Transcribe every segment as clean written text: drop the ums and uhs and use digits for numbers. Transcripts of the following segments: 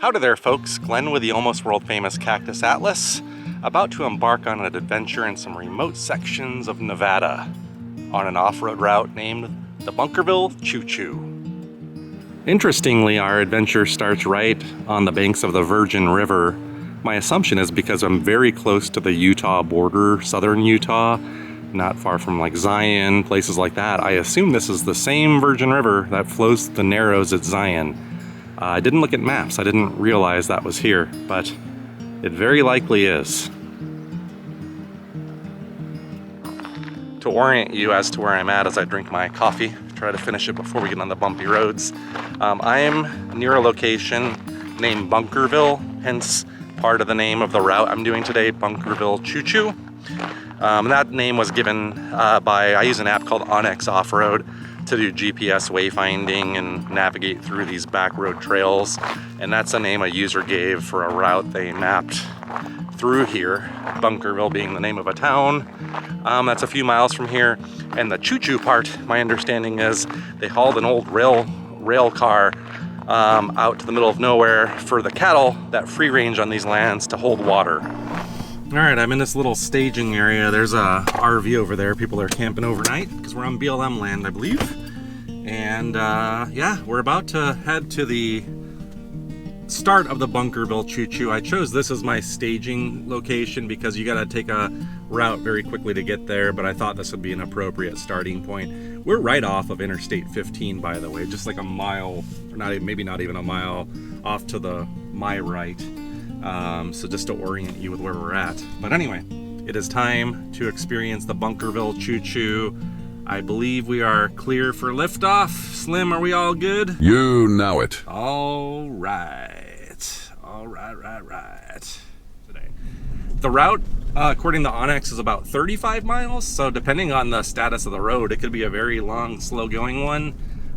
Howdy there, folks. Glenn with the almost world-famous Cactus Atlas, about to embark on an adventure in some remote sections of Nevada on an off-road route named the Bunkerville Choo Choo. Interestingly, our adventure starts right on the banks of the Virgin River. My assumption is because I'm very close to the Utah border, southern Utah, not far from like Zion, places like that. I assume this is the same Virgin River that flows the Narrows at Zion. I didn't look at maps, I didn't realize that was here, but it very likely is. To orient you as to where I'm at as I drink my coffee, try to finish it before we get on the bumpy roads, I am near a location named Bunkerville, hence part of the name of the route I'm doing today, Bunkerville Choo Choo. That name was given I use an app called onX Off-Road to do GPS wayfinding and navigate through these back road trails, and that's the name a user gave for a route they mapped through here, Bunkerville being the name of a town. That's a few miles from here, and the choo-choo part, my understanding is they hauled an old rail car out to the middle of nowhere for the cattle that free range on these lands to hold water. All right, I'm in this little staging area. There's a RV over there. People are camping overnight because we're on BLM land, I believe. And yeah, we're about to head to the start of the Bunkerville Choo Choo. I chose this as my staging location because you got to take a route very quickly to get there, but I thought this would be an appropriate starting point. We're right off of Interstate 15, by the way, just like a mile, or maybe not even a mile off to my right. So just to orient you with where we're at. But anyway, it is time to experience the Bunkerville Choo Choo. I believe we are clear for liftoff. Slim, are we all good? You know it. All right. Today. The route, according to onX, is about 35 miles. So depending on the status of the road, it could be a very long, slow-going one.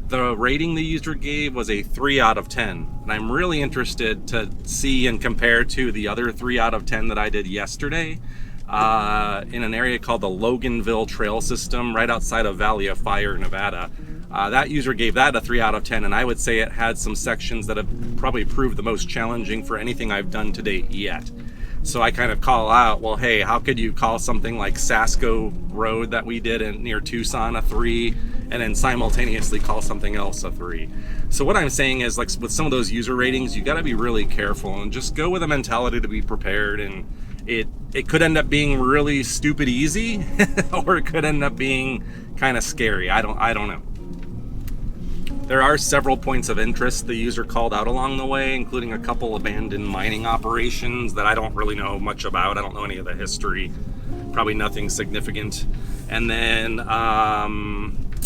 The rating the user gave was a 3 out of 10. And I'm really interested to see and compare to the other 3 out of 10 that I did yesterday in an area called the Loganville Trail System right outside of Valley of Fire, Nevada. That user gave that a 3 out of 10, and I would say it had some sections that have probably proved the most challenging for anything I've done to date yet. So I kind of call out, well, hey, how could you call something like Sasco Road that we did near Tucson a 3, and then simultaneously call something else a 3? So what I'm saying is, like with some of those user ratings, you got to be really careful and just go with a mentality to be prepared. And it could end up being really stupid easy, or it could end up being kind of scary. I don't know. There are several points of interest the user called out along the way, including a couple abandoned mining operations that I don't really know much about. I don't know any of the history, probably nothing significant. And then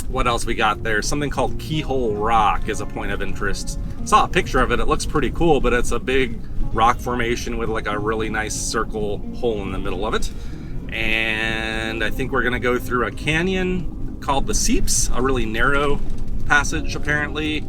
what else we got there? Something called Keyhole Rock is a point of interest. Saw a picture of it. It looks pretty cool, but it's a big rock formation with like a really nice circle hole in the middle of it. And I think we're gonna go through a canyon called the Seeps, a really narrow passage apparently.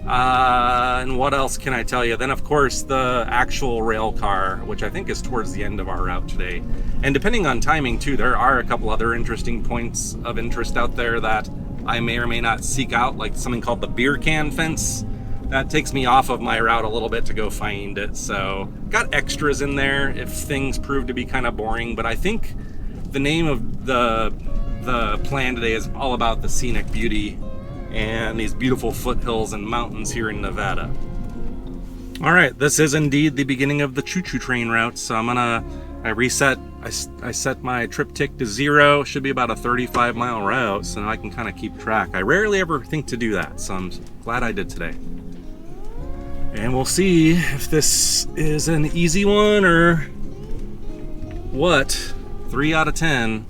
And what else can I tell you? Then of course the actual rail car, which I think is towards the end of our route today. And depending on timing too, there are a couple other interesting points of interest out there that I may or may not seek out, like something called the beer can fence. That takes me off of my route a little bit to go find it. So got extras in there if things prove to be kind of boring, but I think the name of the plan today is all about the scenic beauty and these beautiful foothills and mountains here in Nevada. All right, this is indeed the beginning of the choo-choo train route. So I set my trip tick to 0. Should be about a 35-mile route, so I can kind of keep track. I rarely ever think to do that, so I'm glad I did today. And we'll see if this is an easy one or what. 3 out of 10.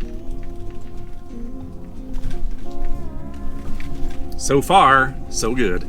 So far, so good.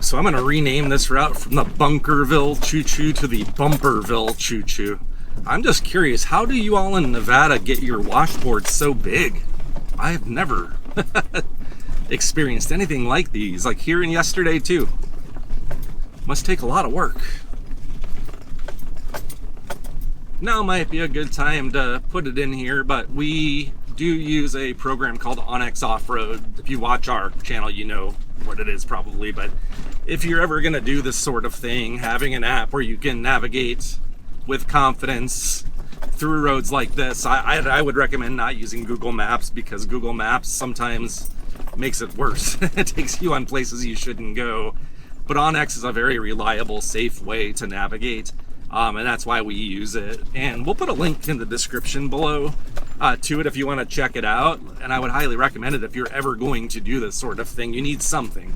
So I'm going to rename this route from the Bunkerville Choo-Choo to the Bumperville Choo-Choo. I'm just curious, how do you all in Nevada get your washboards so big? I've never experienced anything like these, like here and yesterday too. Must take a lot of work. Now might be a good time to put it in here, but we do use a program called onX Off-Road. If you watch our channel, you know what it is probably, but if you're ever gonna do this sort of thing, having an app where you can navigate with confidence through roads like this, I would recommend not using Google Maps, because Google Maps sometimes makes it worse. It takes you on places you shouldn't go. But onX is a very reliable, safe way to navigate, and that's why we use it. And we'll put a link in the description below to it if you want to check it out. And I would highly recommend it if you're ever going to do this sort of thing. You need something.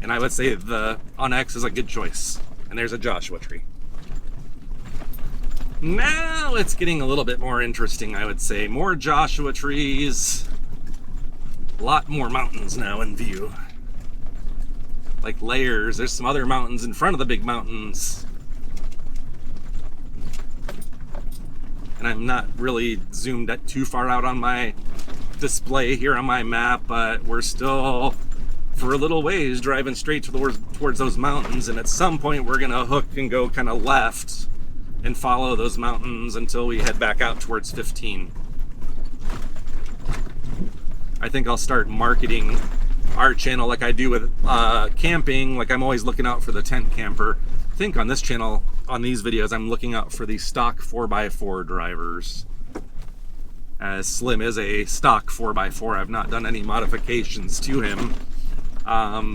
And I would say the onX is a good choice. And there's a Joshua tree. Now it's getting a little bit more interesting, I would say. More Joshua trees. A lot more mountains now in view. Like layers. There's some other mountains in front of the big mountains. And I'm not really zoomed too far out on my display here on my map, but we're still, for a little ways, driving straight towards those mountains. And at some point we're gonna hook and go kind of left and follow those mountains until we head back out towards 15. I think I'll start marketing our channel like I do with camping. Like I'm always looking out for the tent camper. I think on this channel, on these videos, I'm looking out for the stock 4x4 drivers. As Slim is a stock 4x4, I've not done any modifications to him.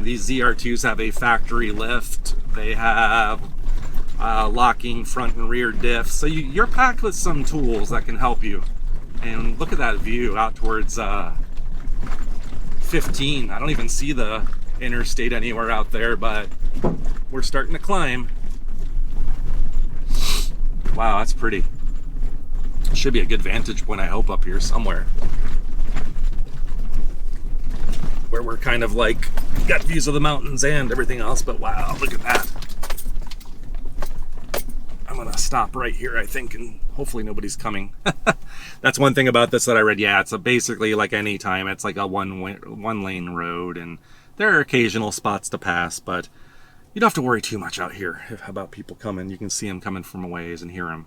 These ZR2s have a factory lift. They have locking front and rear diffs. So you're packed with some tools that can help you. And look at that view out towards 15. I don't even see the interstate anywhere out there, but we're starting to climb. Wow, that's pretty. Should be a good vantage point, I hope, up here somewhere, where we're kind of like got views of the mountains and everything else. But wow, look at that. I'm gonna stop right here, I think, and hopefully nobody's coming. That's one thing about this that I read. Yeah, it's basically like any time, it's like a one lane road, and there are occasional spots to pass, but you don't have to worry too much out here about people coming. You can see them coming from a ways and hear them.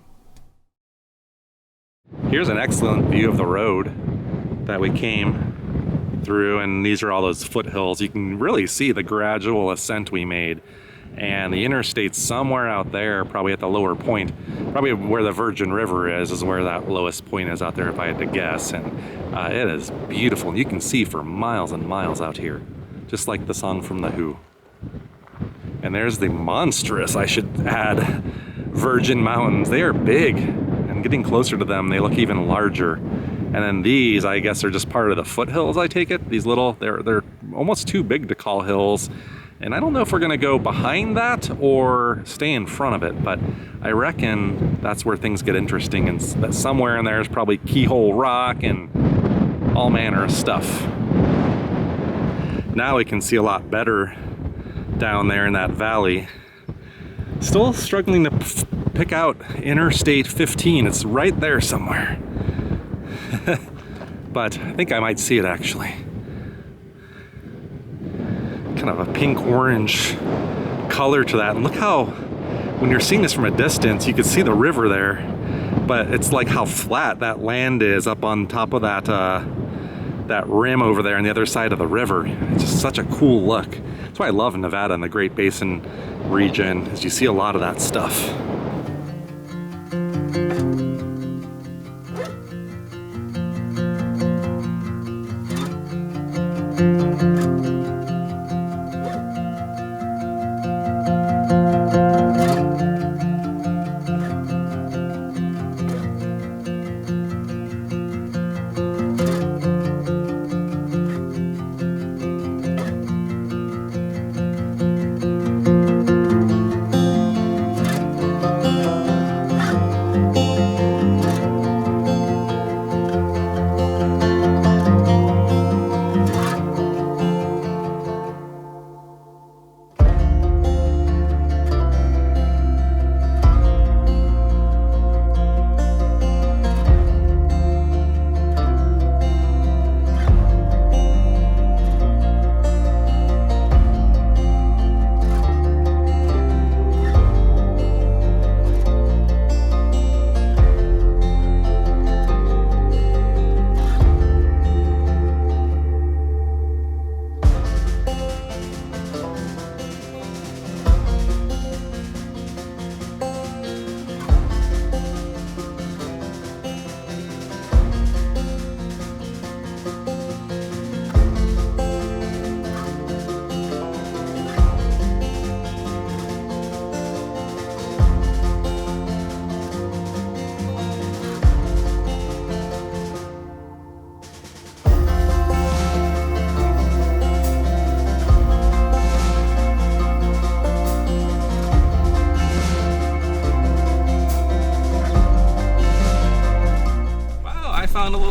Here's an excellent view of the road that we came through, and these are all those foothills. You can really see the gradual ascent we made. And the interstate's somewhere out there, probably at the lower point. Probably where the Virgin River is where that lowest point is out there, if I had to guess. And it is beautiful. You can see for miles and miles out here, just like the song from The Who. And there's the monstrous, I should add, Virgin Mountains. They are big, and getting closer to them, they look even larger. And then these, I guess, are just part of the foothills, I take it. These little, they're almost too big to call hills. And I don't know if we're gonna go behind that or stay in front of it, but I reckon that's where things get interesting, and that somewhere in there is probably Keyhole Rock and all manner of stuff. Now we can see a lot better down there in that valley. Still struggling to pick out Interstate 15. It's right there somewhere. But I think I might see it actually. Kind of a pink-orange color to that. And look how, when you're seeing this from a distance, you can see the river there, but it's like how flat that land is up on top of that that rim over there on the other side of the river. It's just such a cool look. That's why I love Nevada and the Great Basin region, is you see a lot of that stuff.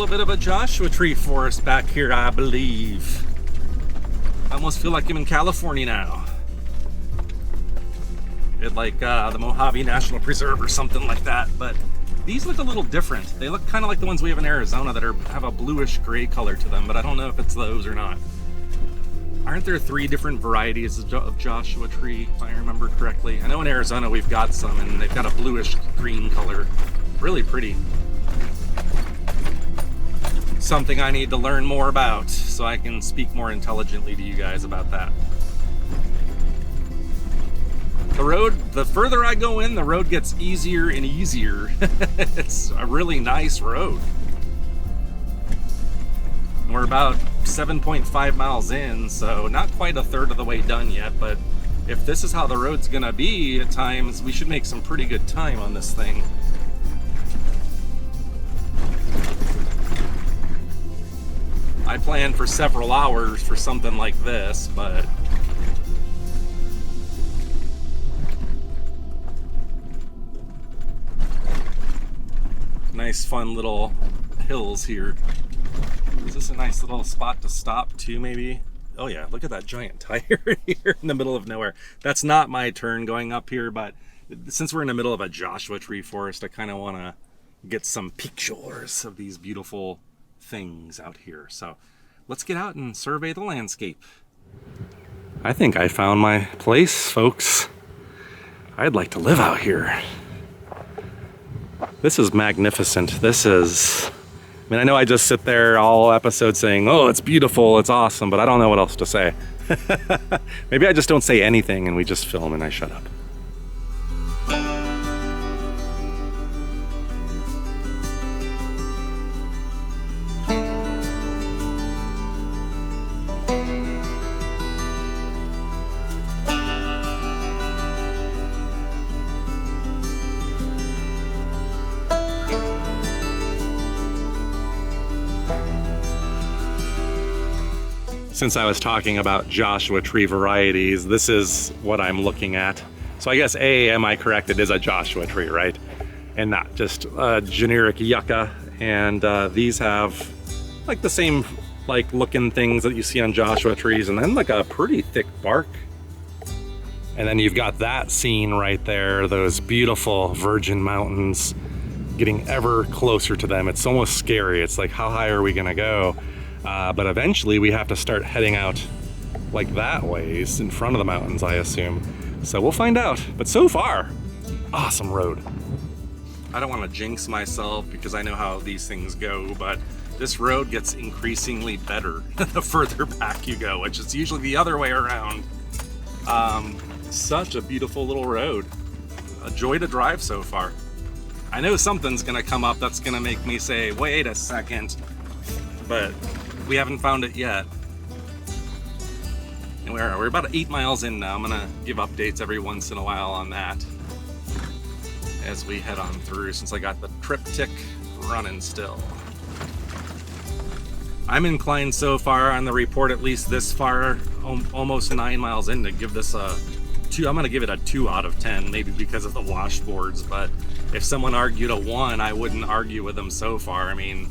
bit of a Joshua Tree forest back here, I believe. I almost feel like I'm in California now. At like the Mojave National Preserve or something like that. But these look a little different. They look kind of like the ones we have in Arizona that have a bluish gray color to them, but I don't know if it's those or not. Aren't there 3 different varieties of Joshua Tree, if I remember correctly? I know in Arizona we've got some, and they've got a bluish green color. Really pretty. Something I need to learn more about so I can speak more intelligently to you guys about that. The road, the further I go in, the road gets easier and easier. It's a really nice road. We're about 7.5 miles in, so not quite a third of the way done yet, but if this is how the road's gonna be at times, we should make some pretty good time on this thing. I planned for several hours for something like this, but nice fun little hills here. Is this a nice little spot to stop too, maybe? Oh yeah, look at that giant tire here in the middle of nowhere. That's not my turn going up here, but since we're in the middle of a Joshua Tree forest, I kind of want to get some pictures of these beautiful things out here. So let's get out and survey the landscape. I think I found my place, folks. I'd like to live out here. This is magnificent. This is, I mean, I know I just sit there all episode saying, oh, it's beautiful, it's awesome, but I don't know what else to say. Maybe I just don't say anything and we just film and I shut up. Since I was talking about Joshua Tree varieties, this is what I'm looking at. So I guess A, am I correct? It is a Joshua Tree, right? And not just a generic yucca. And these have like the same like looking things that you see on Joshua trees, and then like a pretty thick bark. And then you've got that scene right there, those beautiful Virgin Mountains, getting ever closer to them. It's almost scary. It's like, how high are we gonna go? But eventually we have to start heading out like that ways in front of the mountains, I assume. So we'll find out. But so far, awesome road. I don't want to jinx myself because I know how these things go, but this road gets increasingly better the further back you go, which is usually the other way around. Such a beautiful little road. A joy to drive so far. I know something's gonna come up that's gonna make me say, wait a second, but we haven't found it yet. And we're about 8 miles in now. I'm gonna give updates every once in a while on that as we head on through, since I got the triptych running still. I'm inclined so far on the report, at least this far, almost 9 miles in, to give this a 2. I'm gonna give it a 2 out of 10, maybe because of the washboards, but if someone argued a 1, I wouldn't argue with them so far. I mean,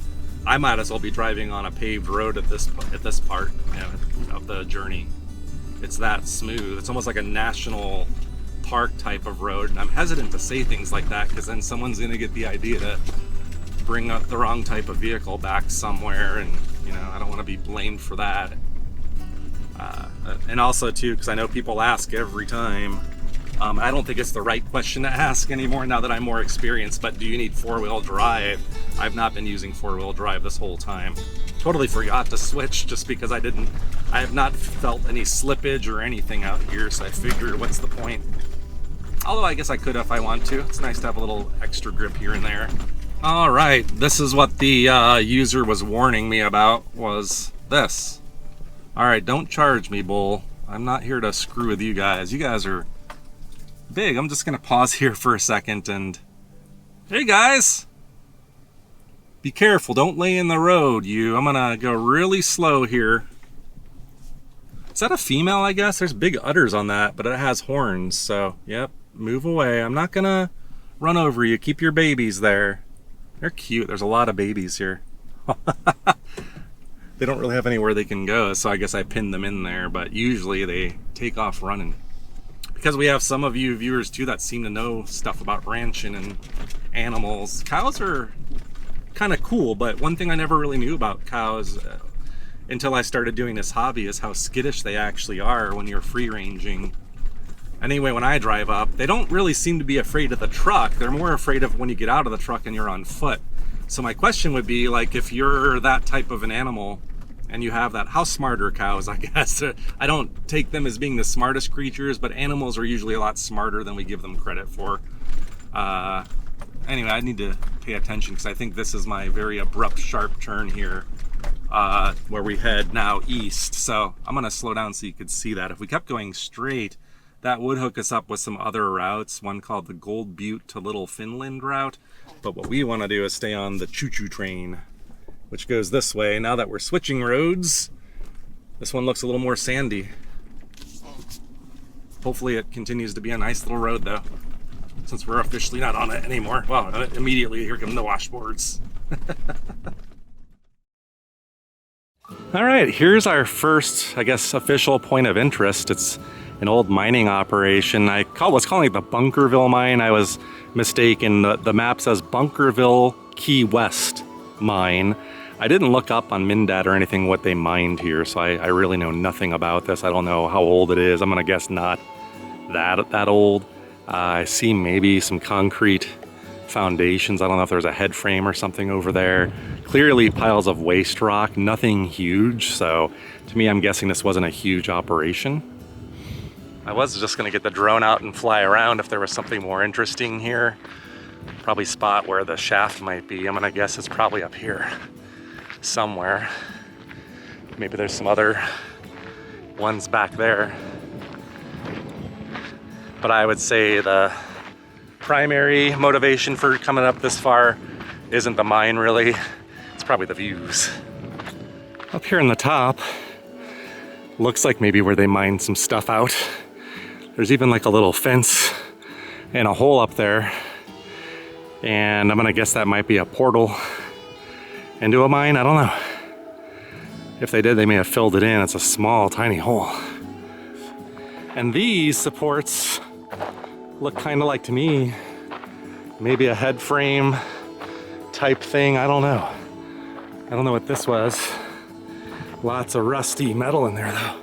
I might as well be driving on a paved road at this part, you know, of the journey. It's that smooth. It's almost like a national park type of road. And I'm hesitant to say things like that because then someone's going to get the idea to bring up the wrong type of vehicle back somewhere, and you know, I don't want to be blamed for that. And also too, because I know people ask every time. I don't think it's the right question to ask anymore now that I'm more experienced, but do you need 4-wheel drive? I've not been using 4-wheel drive this whole time. Totally forgot to switch just because I have not felt any slippage or anything out here, so I figured, what's the point? Although I guess I could if I want to. It's nice to have a little extra grip here and there. All right, this is what the user was warning me about, was this. All right, don't charge me, bull. I'm not here to screw with you guys. You guys are big. I'm just gonna pause here for a second and, hey guys, be careful, don't lay in the road, you. I'm gonna go really slow here. Is that a female, I guess? There's big udders on that, but it has horns, so yep, move away. I'm not gonna run over you. Keep your babies there. They're cute. There's a lot of babies here. They don't really have anywhere they can go, so I guess I pinned them in there, but usually they take off running. Because we have some of you viewers too that seem to know stuff about ranching and animals. Cows are kind of cool, but one thing I never really knew about cows until I started doing this hobby is how skittish they actually are when you're free ranging. Anyway, when I drive up, they don't really seem to be afraid of the truck. They're more afraid of when you get out of the truck and you're on foot. So my question would be, like, if you're that type of an animal and you have that, how smart are cows, I guess? I don't take them as being the smartest creatures, but animals are usually a lot smarter than we give them credit for. Anyway, I need to pay attention because I think this is my very abrupt, sharp turn here where we head now east. So I'm gonna slow down so you could see that. If we kept going straight, that would hook us up with some other routes, one called the Gold Butte to Little Finland route. But what we want to do is stay on the choo-choo train, which goes this way. Now that we're switching roads, this one looks a little more sandy. Hopefully it continues to be a nice little road though, since we're officially not on it anymore. Well, immediately here come the washboards. All right, here's our first, I guess, official point of interest. It's an old mining operation. I was calling it the Bunkerville mine. I was mistaken. The map says Bunkerville Key West mine. I didn't look up on Mindat or anything what they mined here, so I really know nothing about this. I don't know how old it is. I'm gonna guess not that old. I see maybe some concrete foundations. I don't know if there's a head frame or something over there. Clearly piles of waste rock, nothing huge. So to me, I'm guessing this wasn't a huge operation. I was just gonna get the drone out and fly around if there was something more interesting here. Probably spot where the shaft might be. I'm gonna guess it's probably up here somewhere. Maybe there's some other ones back there. But I would say the primary motivation for coming up this far isn't the mine really. It's probably the views. Up here in the top, looks like maybe where they mined some stuff out. There's even like a little fence and a hole up there. And I'm gonna guess that might be a portal into a mine, I don't know. If they did, they may have filled it in. It's a small, tiny hole. And these supports look kind of like, to me, maybe a head frame type thing, I don't know. I don't know what this was. Lots of rusty metal in there though.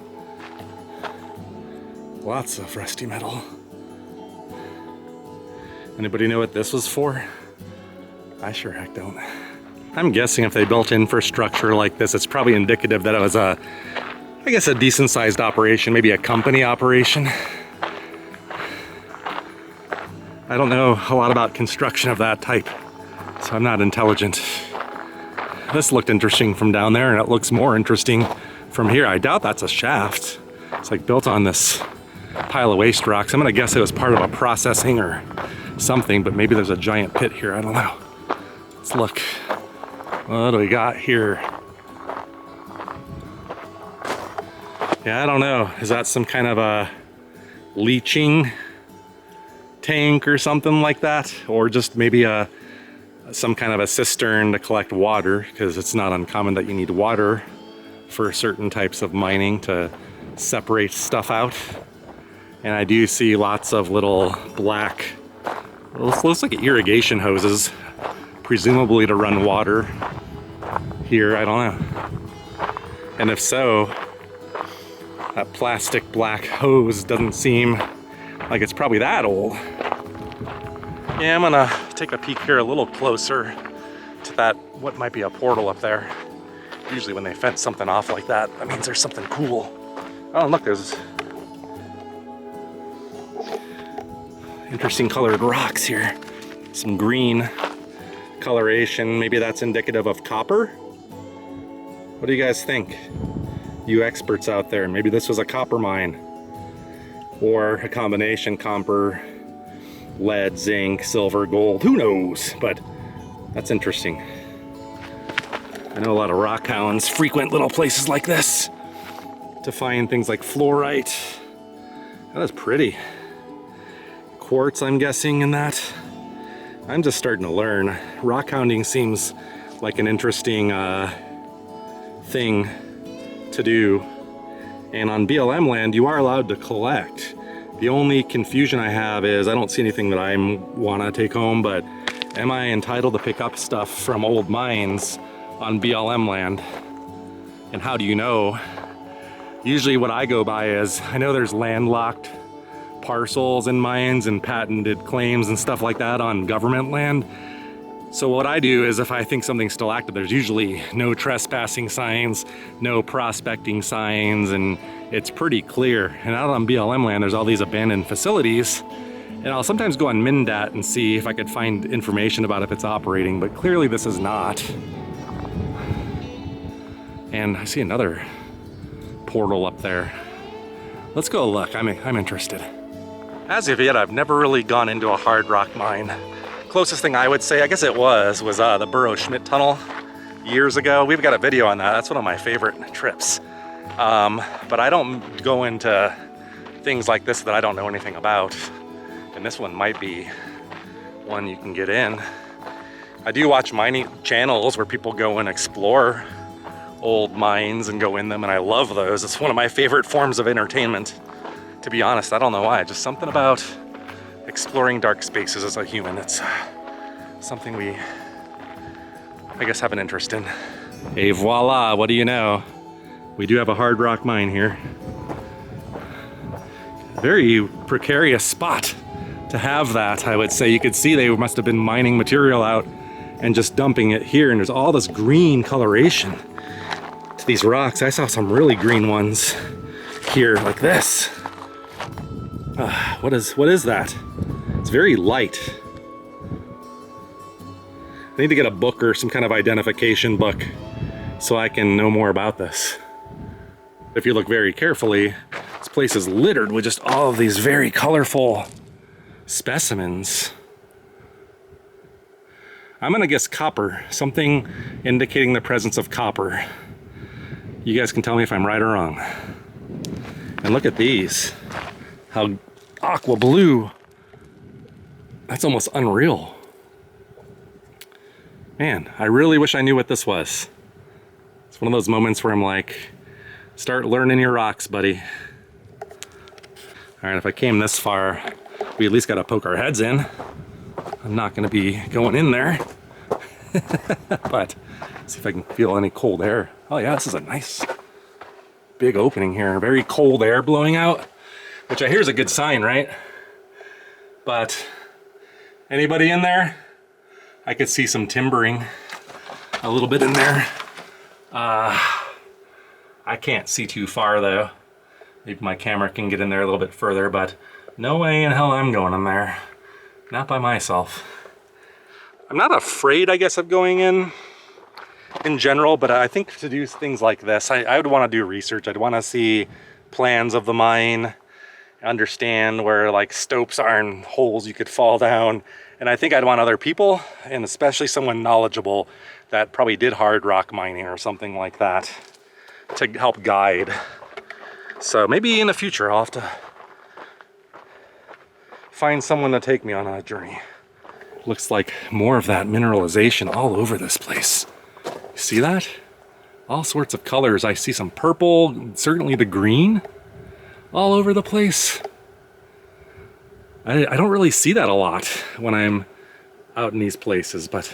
Lots of rusty metal. Anybody know what this was for? I sure heck don't. I'm guessing if they built infrastructure like this, it's probably indicative that it was I guess a decent sized operation, maybe a company operation. I don't know a lot about construction of that type, so I'm not intelligent. This looked interesting from down there, and it looks more interesting from here. I doubt that's a shaft. It's like built on this pile of waste rocks. I'm gonna guess it was part of a processing or something, but maybe there's a giant pit here, I don't know. Let's look. What do we got here? Yeah, I don't know. Is that some kind of a leaching tank or something like that? Or just maybe some kind of a cistern to collect water, because it's not uncommon that you need water for certain types of mining to separate stuff out. And I do see lots of little black, looks like irrigation hoses, presumably to run water here, I don't know. And if so, that plastic black hose doesn't seem like it's probably that old. Yeah, I'm gonna take a peek here a little closer to that, what might be a portal up there. Usually when they fence something off like that, that means there's something cool. Oh, look, there's interesting colored rocks here. Some green coloration. Maybe that's indicative of copper? What do you guys think? You experts out there, maybe this was a copper mine. Or a combination copper, lead, zinc, silver, gold, who knows? But that's interesting. I know a lot of rock hounds frequent little places like this to find things like fluorite. That is pretty. Quartz, I'm guessing, in that. I'm just starting to learn. Rock hounding seems like an interesting thing to do. And on BLM land, you are allowed to collect. The only confusion I have is I don't see anything that I want to take home, but am I entitled to pick up stuff from old mines on BLM land? And how do you know? Usually what I go by is, I know there's landlocked parcels and mines and patented claims and stuff like that on government land. So what I do is if I think something's still active, there's usually no trespassing signs, no prospecting signs, and it's pretty clear. And out on BLM land, there's all these abandoned facilities. And I'll sometimes go on Mindat and see if I could find information about if it's operating, but clearly this is not. And I see another portal up there. Let's go look, I'm interested. As of yet, I've never really gone into a hard rock mine. Closest thing I would say, I guess it was the Burrow-Schmidt Tunnel years ago. We've got a video on that. That's one of my favorite trips. But I don't go into things like this that I don't know anything about. And this one might be one you can get in. I do watch mining channels where people go and explore old mines and go in them, and I love those. It's one of my favorite forms of entertainment. To be honest, I don't know why, just something about exploring dark spaces as a human. It's something we, I guess, have an interest in. Et voila, what do you know? We do have a hard rock mine here. Very precarious spot to have that, I would say. You could see they must have been mining material out and just dumping it here, and there's all this green coloration to these rocks. I saw some really green ones here, like this. What is that? It's very light. I need to get a book or some kind of identification book so I can know more about this. If you look very carefully, this place is littered with just all of these very colorful specimens. I'm gonna guess copper, something indicating the presence of copper. You guys can tell me if I'm right or wrong. And look at these, how aqua blue. That's almost unreal. Man, I really wish I knew what this was. It's one of those moments where I'm like, start learning your rocks, buddy. All right, if I came this far, we at least gotta poke our heads in. I'm not gonna be going in there. But see if I can feel any cold air. Oh yeah, this is a nice big opening here. Very cold air blowing out, which I hear is a good sign, right? But anybody in there? I could see some timbering a little bit in there. I can't see too far though. Maybe my camera can get in there a little bit further, but no way in hell I'm going in there. Not by myself. I'm not afraid, I guess, of going in general, but I think to do things like this, I would want to do research. I'd want to see plans of the mine, understand where like stopes are and holes you could fall down. And I think I'd want other people, and especially someone knowledgeable that probably did hard rock mining or something like that, to help guide. So maybe in the future I'll have to find someone to take me on a journey. Looks like more of that mineralization all over this place. You see that? All sorts of colors. I see some purple, certainly the green, all over the place. I don't really see that a lot when I'm out in these places, but,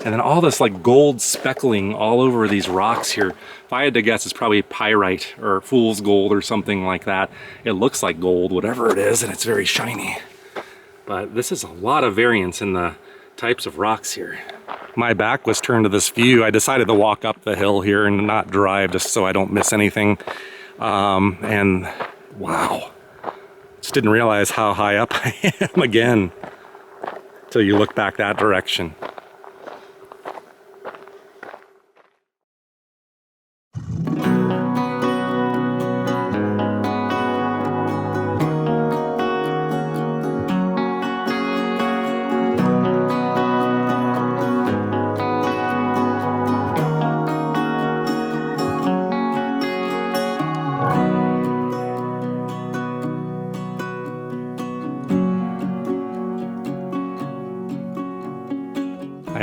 and then all this like gold speckling all over these rocks here. If I had to guess, it's probably pyrite or fool's gold or something like that. It looks like gold, whatever it is, and it's very shiny. But this is a lot of variance in the types of rocks here. My back was turned to this view. I decided to walk up the hill here and not drive just so I don't miss anything. And wow. Just didn't realize how high up I am again till you look back that direction.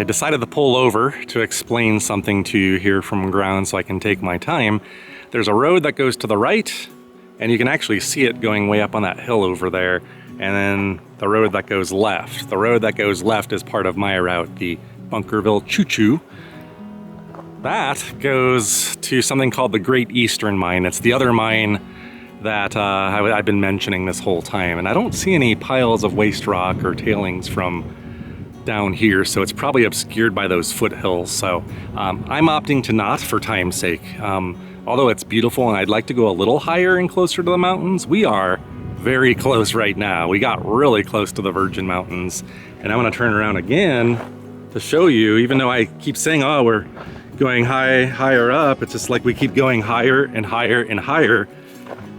I decided to pull over to explain something to you here from ground so I can take my time. There's a road that goes to the right, and you can actually see it going way up on that hill over there. And then the road that goes left. The road that goes left is part of my route, the Bunkerville Choo-Choo. That goes to something called the Great Eastern Mine. It's the other mine that I've been mentioning this whole time. And I don't see any piles of waste rock or tailings from down here, so it's probably obscured by those foothills. So I'm opting to not for time's sake. Although it's beautiful and I'd like to go a little higher and closer to the mountains, we are very close right now. We got really close to the Virgin Mountains. And I want to turn around again to show you, even though I keep saying, oh, we're going higher up, it's just like we keep going higher and higher and higher.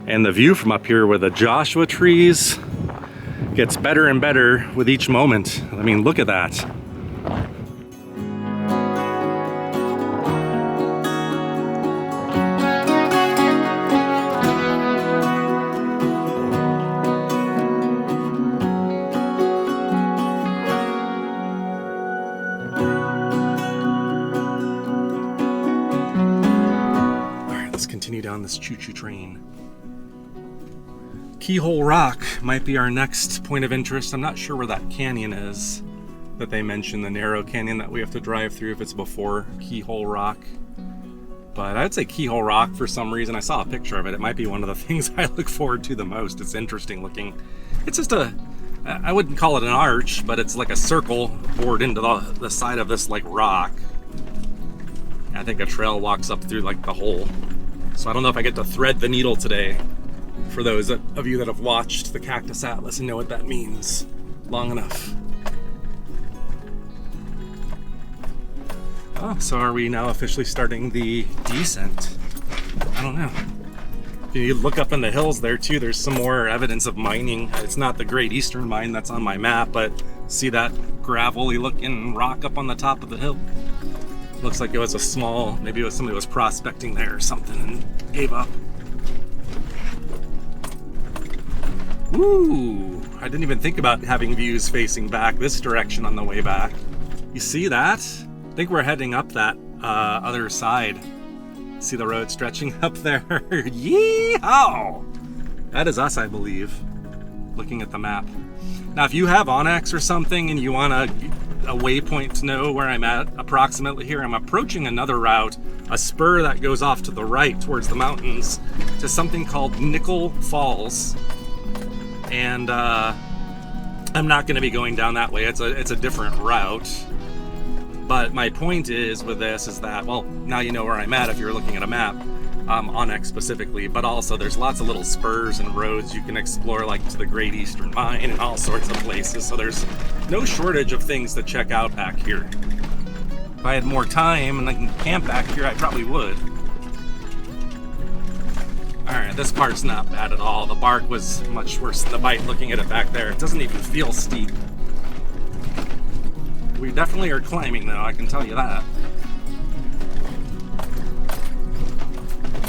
And the view from up here with the Joshua trees gets better and better with each moment. I mean, look at that. Down this choo-choo train. Keyhole Rock might be our next point of interest. I'm not sure where that canyon is that they mentioned, the narrow canyon that we have to drive through, if it's before Keyhole Rock. But I'd say Keyhole Rock for some reason. I saw a picture of it. It might be one of the things I look forward to the most. It's interesting looking. It's just I wouldn't call it an arch, but it's like a circle bored into the side of this like rock. I think a trail walks up through like the hole. So I don't know if I get to thread the needle today, for those of you that have watched the Cactus Atlas and know what that means long enough. Oh, so are we now officially starting the descent? I don't know. If you look up in the hills there too, there's some more evidence of mining. It's not the Great Eastern Mine that's on my map, but see that gravelly looking rock up on the top of the hill? Looks like it was a small, maybe it was somebody was prospecting there or something and gave up. Ooh, I didn't even think about having views facing back this direction on the way back. You see that? I think we're heading up that other side. See the road stretching up there? Yeehaw! That is us, I believe, looking at the map. Now, if you have onX or something and you want a waypoint to know where I'm at approximately here, I'm approaching another route, a spur that goes off to the right towards the mountains to something called Nickel Falls. And I'm not going to be going down that way. It's a different route. But my point is with this is that, well, now you know where I'm at if you're looking at a map, onX specifically, but also there's lots of little spurs and roads you can explore, like to the Great Eastern Mine and all sorts of places. So there's no shortage of things to check out back here. If I had more time and I can camp back here, I probably would. Alright, this part's not bad at all. The bark was much worse than the bite looking at it back there. It doesn't even feel steep. We definitely are climbing though, I can tell you that.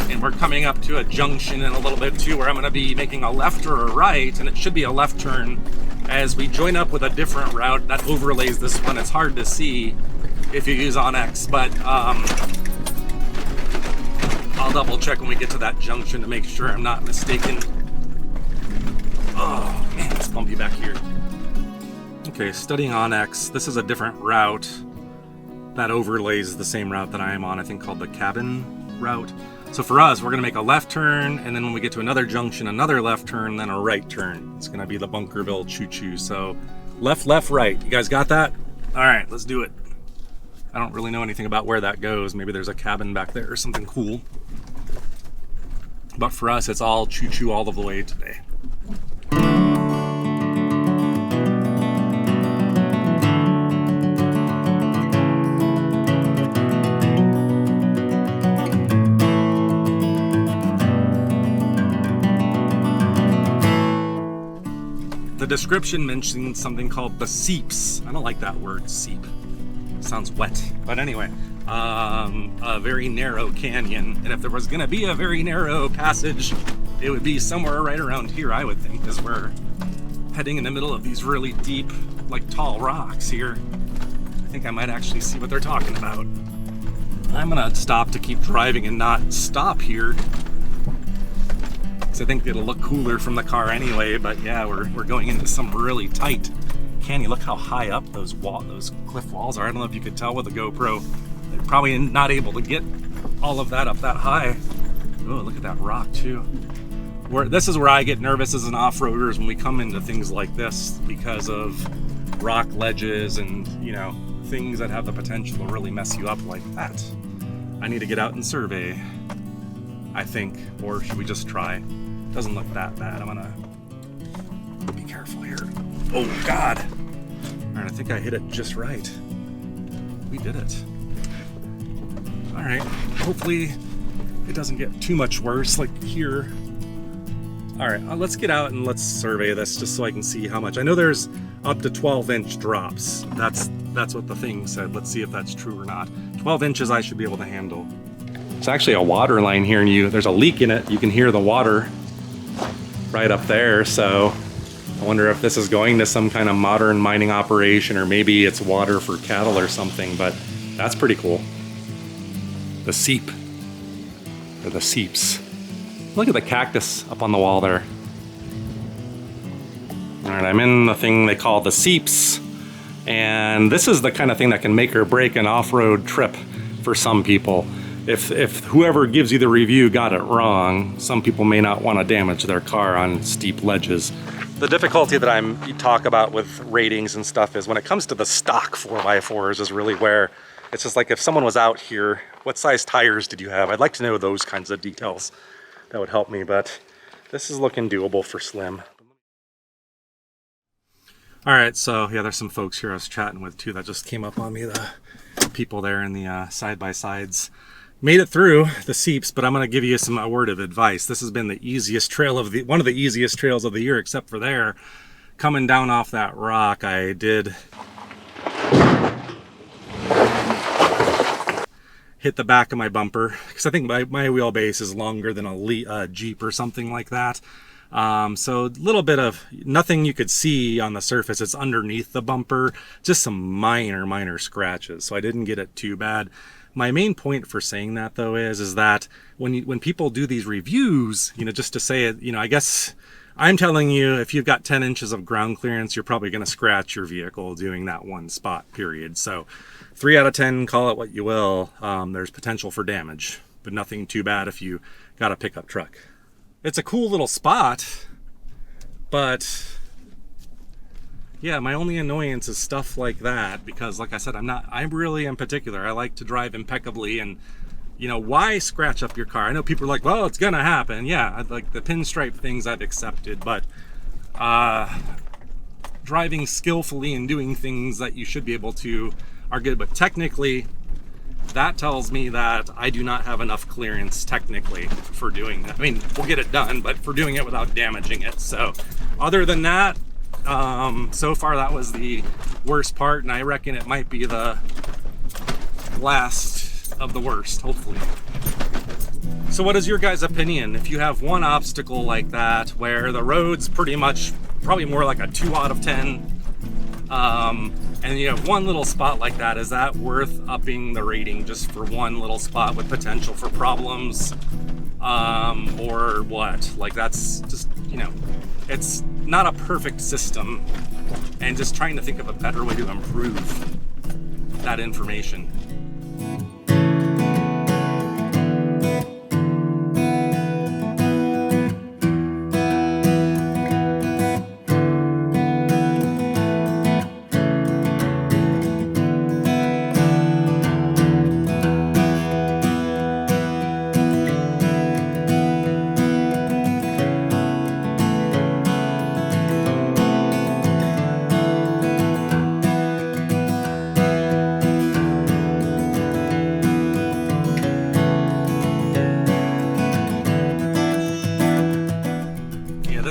And we're coming up to a junction in a little bit too, where I'm going to be making a left or a right, and it should be a left turn as we join up with a different route that overlays this one. It's hard to see if you use onX, but I'll double check when we get to that junction to make sure I'm not mistaken. Oh man, it's bumpy back here. Okay, studying onX. This is a different route that overlays the same route that I am on, I think called the Cabin route. So for us, we're going to make a left turn, and then when we get to another junction, another left turn, then a right turn. It's going to be the Bunkerville Choo-Choo. So left, left, right. You guys got that? All right, let's do it. I don't really know anything about where that goes. Maybe there's a cabin back there or something cool. But for us, it's all choo-choo all of the way today. The description mentions something called the seeps. I don't like that word, seep. Sounds wet. But anyway, a very narrow canyon. And if there was gonna be a very narrow passage, it would be somewhere right around here, I would think, because we're heading in the middle of these really deep, like tall rocks here. I think I might actually see what they're talking about. I'm gonna stop to keep driving and not stop here, because I think it'll look cooler from the car anyway. But yeah, we're going into some really tight canyon. Look how high up those cliff walls are. I don't know if you could tell with the GoPro. They're probably not able to get all of that up that high. Oh, look at that rock too. This is where I get nervous as an off-roader, is when we come into things like this, because of rock ledges and, you know, things that have the potential to really mess you up like that. I need to get out and survey, I think. Or should we just try? Doesn't look that bad. I'm gonna be careful here. Oh God. All right, I think I hit it just right. We did it. All right, hopefully it doesn't get too much worse like here. All right, let's get out and let's survey this just so I can see how much. I know there's up to 12-inch drops. That's what the thing said. Let's see if that's true or not. 12 inches I should be able to handle. It's actually a water line here, and there's a leak in it. You can hear the water right up there. So I wonder if this is going to some kind of modern mining operation, or maybe it's water for cattle or something, but that's pretty cool. The seep, or the seeps. Look at the cactus up on the wall there. All right, I'm in the thing they call the seeps, and this is the kind of thing that can make or break an off-road trip for some people. If whoever gives you the review got it wrong, some people may not want to damage their car on steep ledges. The difficulty that you talk about with ratings and stuff is when it comes to the stock 4x4s is really where it's just like, if someone was out here, what size tires did you have? I'd like to know those kinds of details. That would help me, but this is looking doable for Slim. All right, so yeah, there's some folks here I was chatting with too that just came up on me, the people there in the side-by-sides. Made it through the seeps, but I'm gonna give you a word of advice. This has been the easiest trail of one of the easiest trails of the year, except for there. Coming down off that rock, I did hit the back of my bumper, because I think my wheelbase is longer than a Jeep or something like that. So a little bit of nothing you could see on the surface. It's underneath the bumper, just some minor scratches. So I didn't get it too bad. My main point for saying that though is that when people do these reviews, you know, just to say it, you know, I guess I'm telling you, if you've got 10 inches of ground clearance, you're probably going to scratch your vehicle doing that one spot, period. So 3 out of 10, call it what you will. There's potential for damage, but nothing too bad if you got a pickup truck. It's a cool little spot, but yeah, my only annoyance is stuff like that, because like I said, I'm really in particular. I like to drive impeccably, and you know, why scratch up your car? I know people are like, well, it's gonna happen. Yeah, like the pinstripe things I've accepted, but driving skillfully and doing things that you should be able to are good. But technically, that tells me that I do not have enough clearance technically for doing that. I mean, we'll get it done, but for doing it without damaging it. So other than that, so far that was the worst part, and I reckon it might be the last of the worst, hopefully. So what is your guys' opinion? If you have one obstacle like that where the road's pretty much probably more like a 2 out of 10, and you have one little spot like that, is that worth upping the rating just for one little spot with potential for problems, or what? Like, that's just, you know, it's not a perfect system, and just trying to think of a better way to improve that information.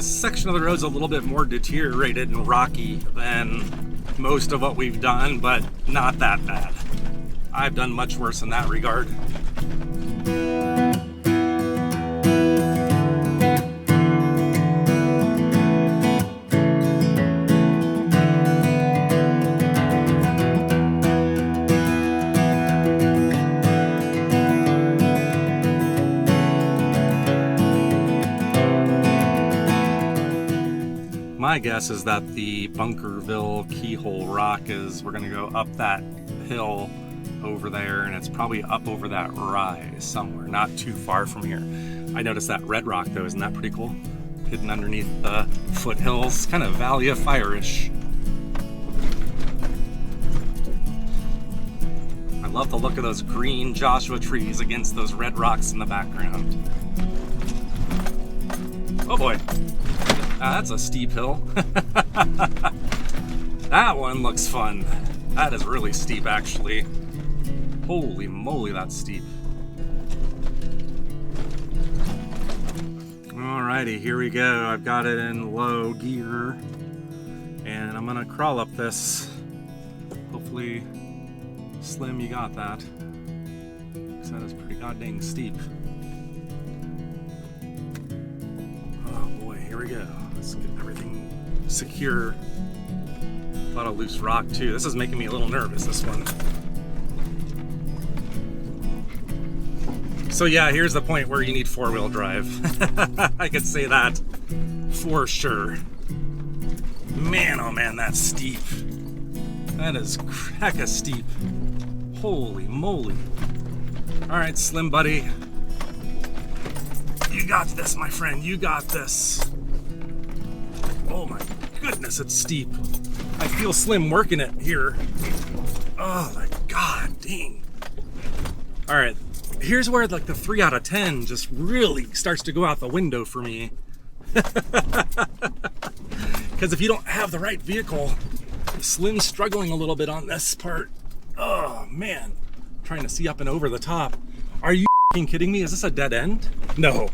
Section of the road's a little bit more deteriorated and rocky than most of what we've done, but not that bad. I've done much worse in that regard. My guess is that the Bunkerville Keyhole Rock we're gonna go up that hill over there, and it's probably up over that rise somewhere, not too far from here. I noticed that red rock though, isn't that pretty cool? Hidden underneath the foothills, kind of Valley of Fire-ish. I love the look of those green Joshua trees against those red rocks in the background. Oh boy, that's a steep hill. That one looks fun. That is really steep actually. Holy moly, that's steep. Alrighty, here we go. I've got it in low gear and I'm gonna crawl up this. Hopefully, Slim, you got that. Because that is pretty goddamn steep. Oh boy, here we go. Let's get everything secure. A lot of loose rock too. This is making me a little nervous, this one. So yeah, here's the point where you need four-wheel drive. I could say that for sure. Man, oh man, that's steep. That is hecka steep. Holy moly. All right, Slim buddy. You got this, my friend, you got this. Oh my goodness, it's steep. I feel Slim working it here. Oh my God, dang. All right. Here's where like the 3 out of 10 just really starts to go out the window for me. Because if you don't have the right vehicle, Slim's struggling a little bit on this part. Oh man, trying to see up and over the top. Are you kidding me? Is this a dead end? No.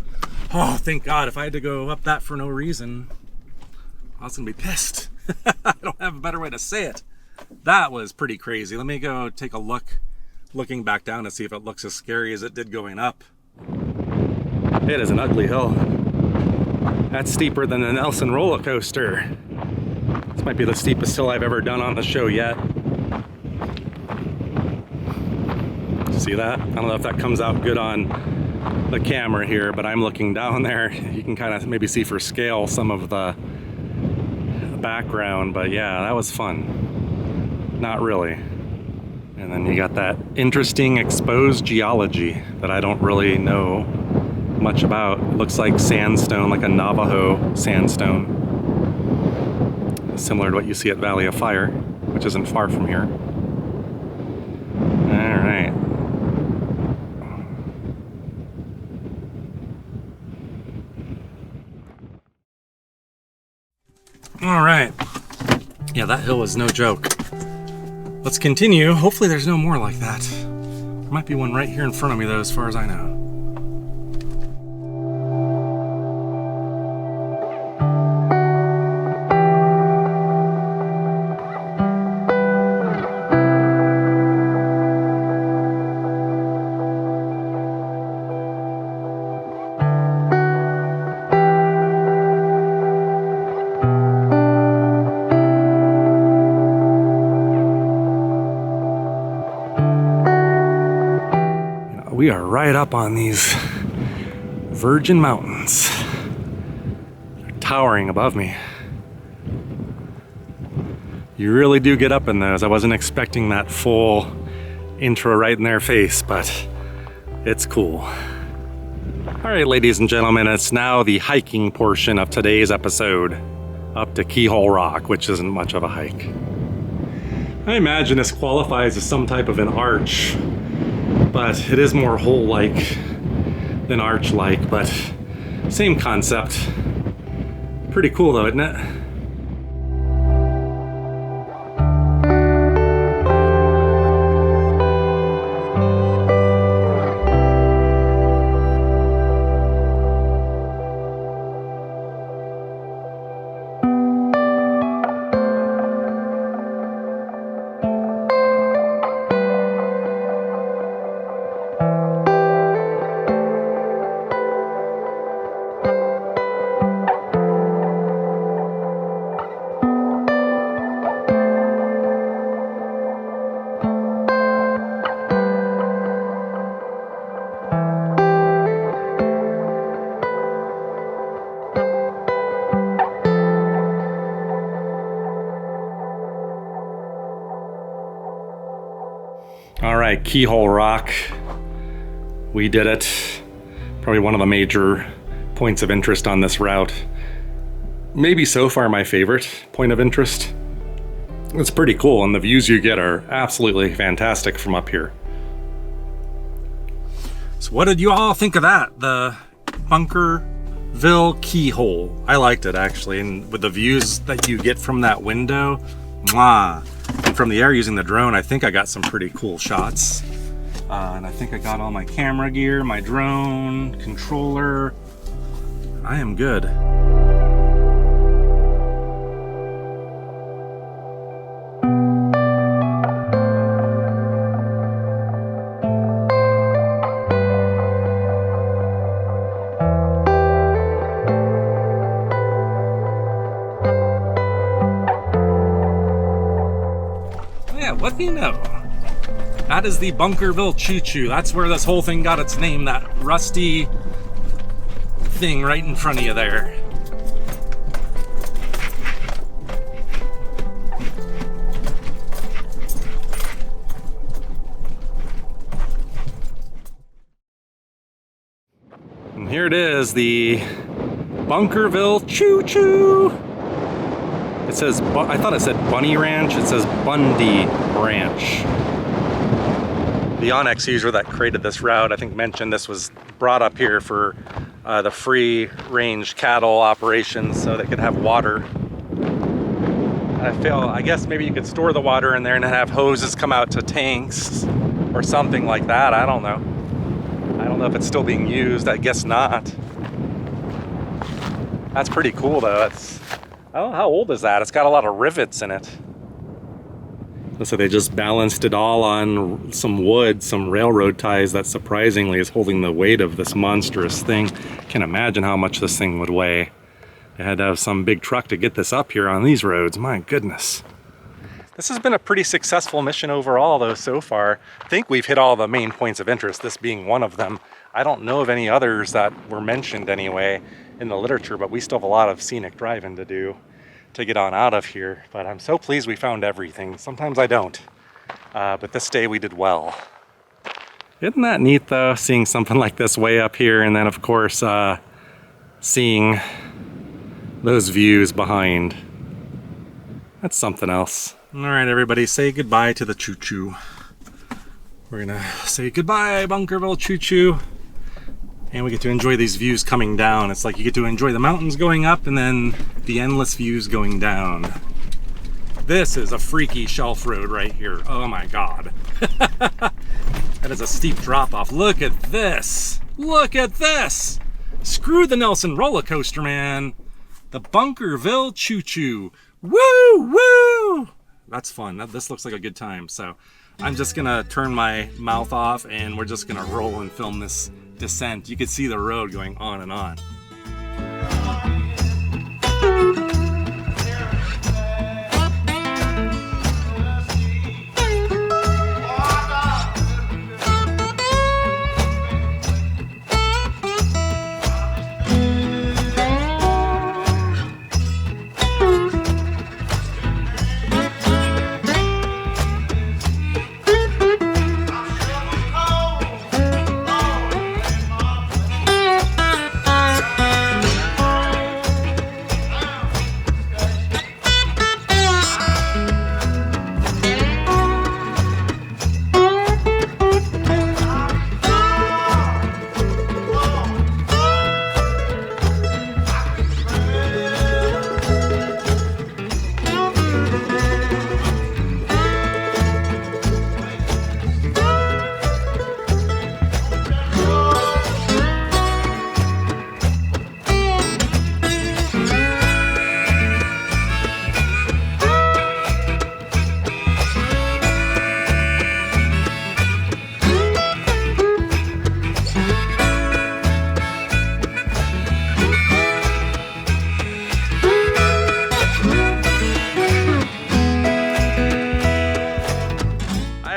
Oh, thank God. If I had to go up that for no reason, I was gonna be pissed. I don't have a better way to say it. That was pretty crazy. Let me go take a look. Looking back down to see if it looks as scary as it did going up. It is an ugly hill. That's steeper than the Nelson roller coaster. This might be the steepest hill I've ever done on the show yet. See that? I don't know if that comes out good on the camera here, but I'm looking down there. You can kind of maybe see for scale some of the background, but yeah, that was fun. Not really. And then you got that interesting exposed geology that I don't really know much about. It looks like sandstone, like a Navajo sandstone. Similar to what you see at Valley of Fire, which isn't far from here. All right. All right. Yeah, that hill was no joke. Let's continue. Hopefully there's no more like that. There might be one right here in front of me though, as far as I know. We are right up on these Virgin Mountains. They're towering above me. You really do get up in those. I wasn't expecting that full intro right in their face, but it's cool. All right, ladies and gentlemen, it's now the hiking portion of today's episode, up to Keyhole Rock, which isn't much of a hike. I imagine this qualifies as some type of an arch, but it is more hole-like than arch-like, but same concept. Pretty cool though, isn't it? right, Keyhole Rock. We did it. Probably one of the major points of interest on this route. Maybe so far my favorite point of interest. It's pretty cool, and the views you get are absolutely fantastic from up here. So what did you all think of that? The Bunkerville Keyhole. I liked it actually, and with the views that you get from that window, mwah. And from the air using the drone, I think I got some pretty cool shots. And I think I got all my camera gear, my drone, controller. I am good. Yeah, what do you know? That is the Bunkerville Choo Choo. That's where this whole thing got its name, that rusty thing right in front of you there. And here it is, the Bunkerville Choo Choo. It says, I thought it said Bunny Ranch, it says Bundy Ranch. The Onyx user that created this route, I think, mentioned this was brought up here for the free range cattle operations so they could have water. I guess maybe you could store the water in there and have hoses come out to tanks or something like that. I don't know. I don't know if it's still being used. I guess not. That's pretty cool though. I don't know, how old is that? It's got a lot of rivets in it. So they just balanced it all on some wood, some railroad ties that surprisingly is holding the weight of this monstrous thing. Can't imagine how much this thing would weigh. They had to have some big truck to get this up here on these roads. My goodness. This has been a pretty successful mission overall though so far. I think we've hit all the main points of interest, this being one of them. I don't know of any others that were mentioned anyway in the literature, but we still have a lot of scenic driving to do to get on out of here. But I'm so pleased we found everything. Sometimes I don't, but this day we did well. Isn't that neat though, seeing something like this way up here, and then of course seeing those views behind. That's something else. All right, everybody, say goodbye to the Choo Choo. We're gonna say goodbye, Bunkerville Choo Choo. And we get to enjoy these views coming down. It's like you get to enjoy the mountains going up and then the endless views going down. This is a freaky shelf road right here. Oh my God. That is a steep drop off. Look at this. Look at this. Screw the Nelson roller coaster, man. The Bunkerville Choo Choo. Woo, woo. That's fun. This looks like a good time. So I'm just gonna turn my mouth off and we're just gonna roll and film this descent. You can see the road going on and on.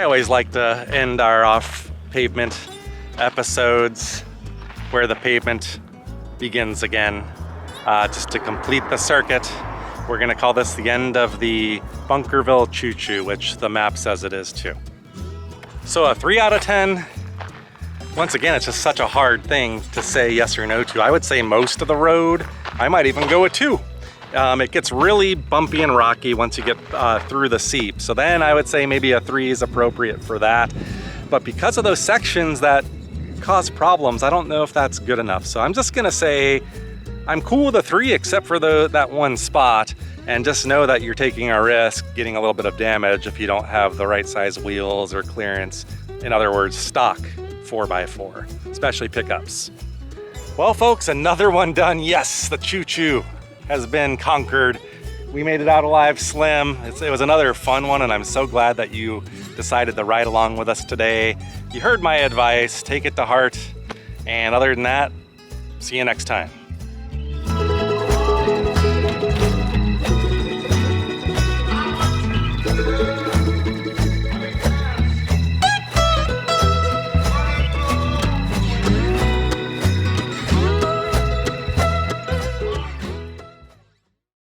Always like to end our off pavement episodes where the pavement begins again, just to complete the circuit. We're gonna call this the end of the Bunkerville Choo Choo, which the map says it is too. So a 3 out of 10. Once again, it's just such a hard thing to say yes or no to. I would say most of the road. I might even go a 2. It gets really bumpy and rocky once you get through the seep. So then I would say maybe a 3 is appropriate for that. But because of those sections that cause problems, I don't know if that's good enough. So I'm just gonna say I'm cool with a 3 except for that one spot, and just know that you're taking a risk getting a little bit of damage if you don't have the right size wheels or clearance. In other words, stock 4x4, especially pickups. Well folks, another one done. Yes, the choo-choo has been conquered. We made it out alive, Slim. It was another fun one, and I'm so glad that you decided to ride along with us today. You heard my advice, take it to heart, and other than that, see you next time.